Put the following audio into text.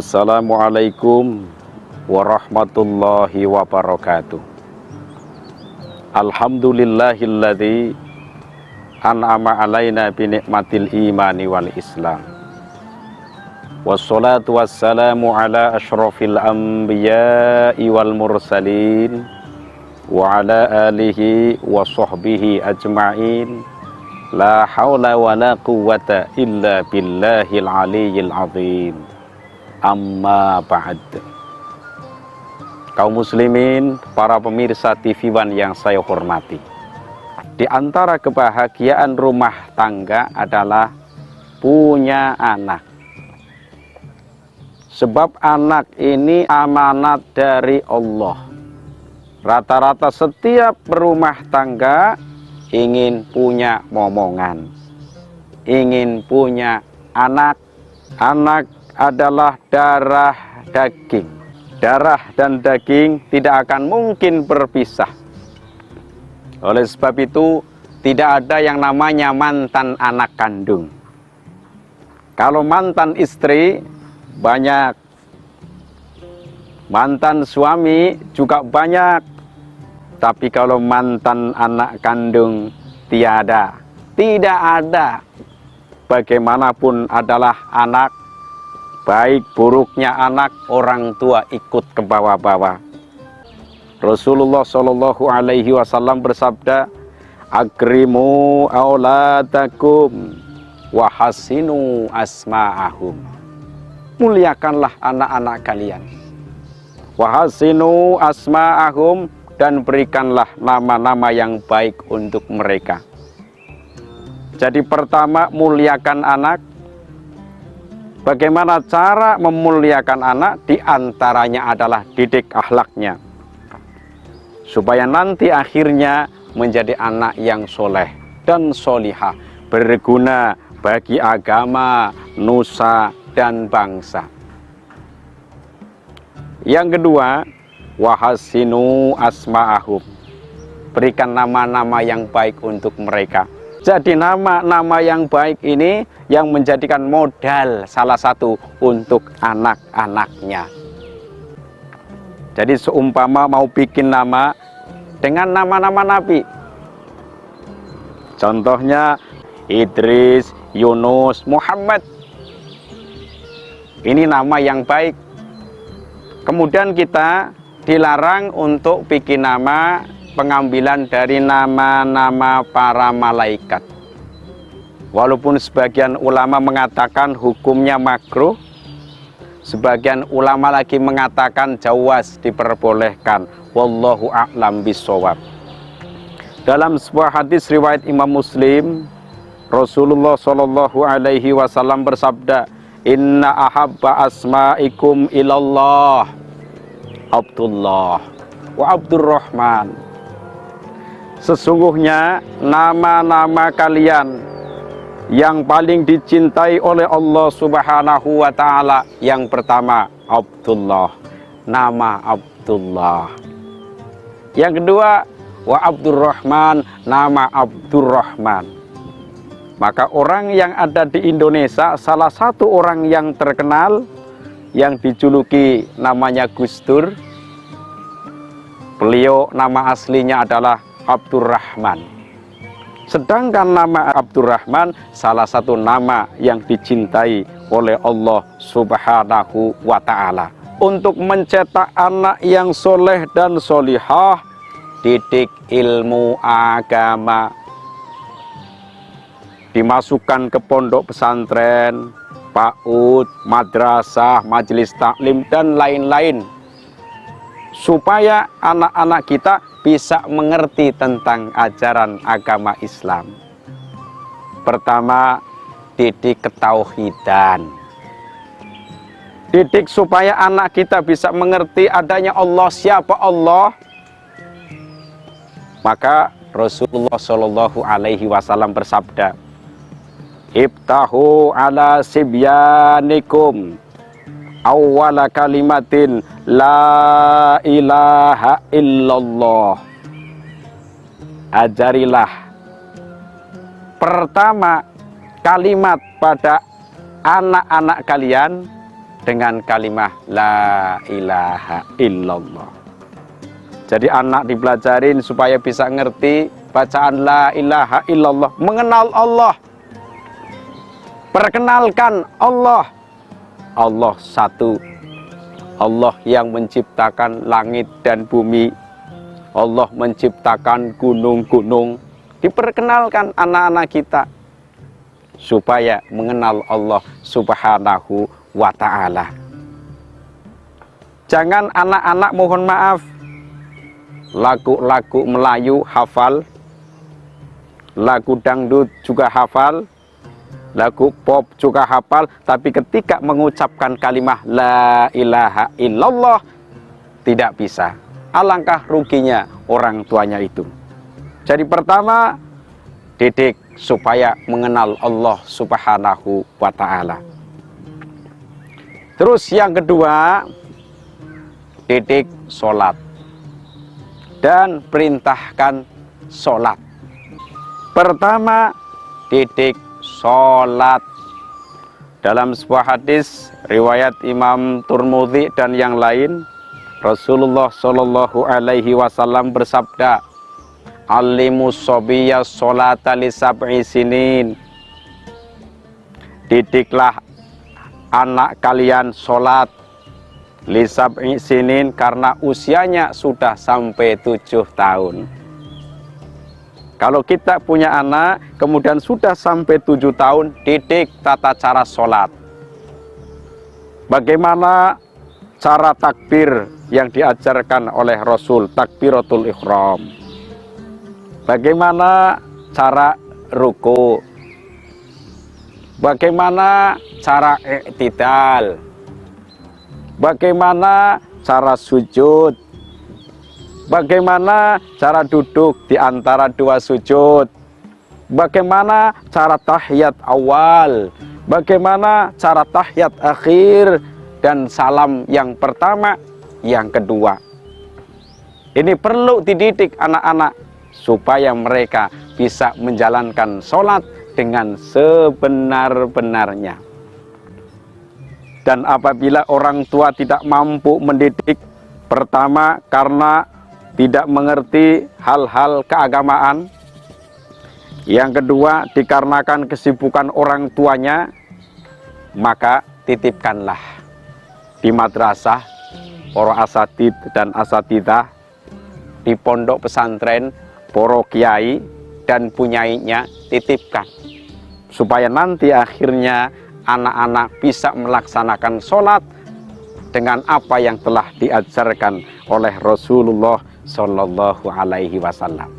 Assalamualaikum warahmatullahi wabarakatuh. Alhamdulillahilladzi an'ama alaina binikmatil imani wal islam. Wassalatu wassalamu ala ashrafil anbiya'i wal mursalin wa ala alihi wa sahbihi ajma'in. La hawla wa la quwwata illa billahil aliyyil azim. Amma ba'd. Kaum muslimin, para pemirsa TV One yang saya hormati, di antara kebahagiaan rumah tangga adalah punya anak. Sebab anak ini amanat dari Allah. Rata-rata setiap rumah tangga ingin punya momongan, ingin punya anak. Anak adalah darah daging. Darah dan daging tidak akan mungkin berpisah. Oleh sebab itu, tidak ada yang namanya mantan anak kandung. Kalau mantan istri, banyak. Mantan suami juga banyak. Tapi kalau mantan anak kandung, tiada. Tidak ada. Bagaimanapun adalah anak, baik buruknya anak, orang tua ikut ke bawah-bawah. Rasulullah Shallallahu Alaihi Wasallam bersabda, "Akrimu auladakum wahasinu asma'ahum." Muliakanlah anak-anak kalian. Wahasinu asma'ahum, dan berikanlah nama-nama yang baik untuk mereka. Jadi pertama, muliakan anak. Bagaimana cara memuliakan anak? Di antaranya adalah didik akhlaknya, supaya nanti akhirnya menjadi anak yang soleh dan solihah, berguna bagi agama, nusa, dan bangsa. Yang kedua, wahasinu asma'ahum, berikan nama-nama yang baik untuk mereka. Jadi nama-nama yang baik ini yang menjadikan modal salah satu untuk anak-anaknya. Jadi seumpama mau bikin nama dengan nama-nama Nabi. Contohnya Idris, Yunus, Muhammad. Ini nama yang baik. Kemudian kita dilarang untuk bikin nama pengambilan dari nama-nama para malaikat. Walaupun sebagian ulama mengatakan hukumnya makruh, sebagian ulama lagi mengatakan jawaz, diperbolehkan. Wallahu a'lam bishawab. Dalam sebuah hadis riwayat Imam Muslim, Rasulullah Shallallahu Alaihi Wasallam bersabda, "Inna ahabba asma'ikum ilallah Abdullah wa Abdurrahman." Sesungguhnya nama-nama kalian yang paling dicintai oleh Allah Subhanahu wa Ta'ala, yang pertama Abdullah, nama Abdullah. Yang kedua wa Abdurrahman, nama Abdurrahman. Maka orang yang ada di Indonesia, salah satu orang yang terkenal yang dijuluki namanya Gus Dur, beliau nama aslinya adalah Abdurrahman. Sedangkan nama Abdurrahman salah satu nama yang dicintai oleh Allah Subhanahu wa Ta'ala. Untuk mencetak anak yang soleh dan solihah, didik ilmu agama, dimasukkan ke pondok pesantren, PAUD, madrasah, majelis taklim, dan lain-lain, supaya anak-anak kita bisa mengerti tentang ajaran agama Islam. Pertama, didik ketauhidan. Didik supaya anak kita bisa mengerti adanya Allah, siapa Allah. Maka Rasulullah Shallallahu Alaihi Wasallam bersabda, "Ibtahu ala sibyanikum awwala kalimatin la ilaha illallah." Ajarilah pertama kalimat pada anak-anak kalian dengan kalimah la ilaha illallah. Jadi anak dipelajarin supaya bisa ngerti bacaan la ilaha illallah, mengenal Allah, perkenalkan Allah. Allah satu, Allah yang menciptakan langit dan bumi, Allah menciptakan gunung-gunung. Diperkenalkan anak-anak kita supaya mengenal Allah Subhanahu wa ta'ala. Jangan anak-anak, mohon maaf, lagu-lagu Melayu hafal, lagu dangdut juga hafal, lagu pop juga hafal, tapi ketika mengucapkan kalimah la ilaha illallah tidak bisa. Alangkah ruginya orang tuanya itu. Jadi pertama, didik supaya mengenal Allah Subhanahu wa ta'ala. Terus yang kedua, didik sholat dan perintahkan sholat. Pertama, didik sholat. Dalam sebuah hadis riwayat Imam Turmudi dan yang lain, Rasulullah Shallallahu Alaihi Wasallam bersabda, "Alimus sobiyya sholata li sab'i sinin." Didiklah anak kalian sholat li sab'i sinin, karena usianya sudah sampai 7 tahun. Kalau kita punya anak kemudian sudah sampai 7 tahun, didik tata cara sholat. Bagaimana cara takbir yang diajarkan oleh Rasul, takbiratul ihram. Bagaimana cara ruku, bagaimana cara i'tidal, bagaimana cara sujud, bagaimana cara duduk di antara 2 sujud, bagaimana cara tahiyat awal, bagaimana cara tahiyat akhir, dan salam yang pertama, yang kedua. Ini perlu dididik anak-anak supaya mereka bisa menjalankan sholat dengan sebenar-benarnya. Dan apabila orang tua tidak mampu mendidik, pertama karena tidak mengerti hal-hal keagamaan, yang kedua dikarenakan kesibukan orang tuanya, maka titipkanlah di madrasah, para asatid dan asatidah, di pondok pesantren, para kiai dan punyainya, titipkan supaya nanti akhirnya anak-anak bisa melaksanakan sholat dengan apa yang telah diajarkan oleh Rasulullah Shallallahu Alaihi Wasallam.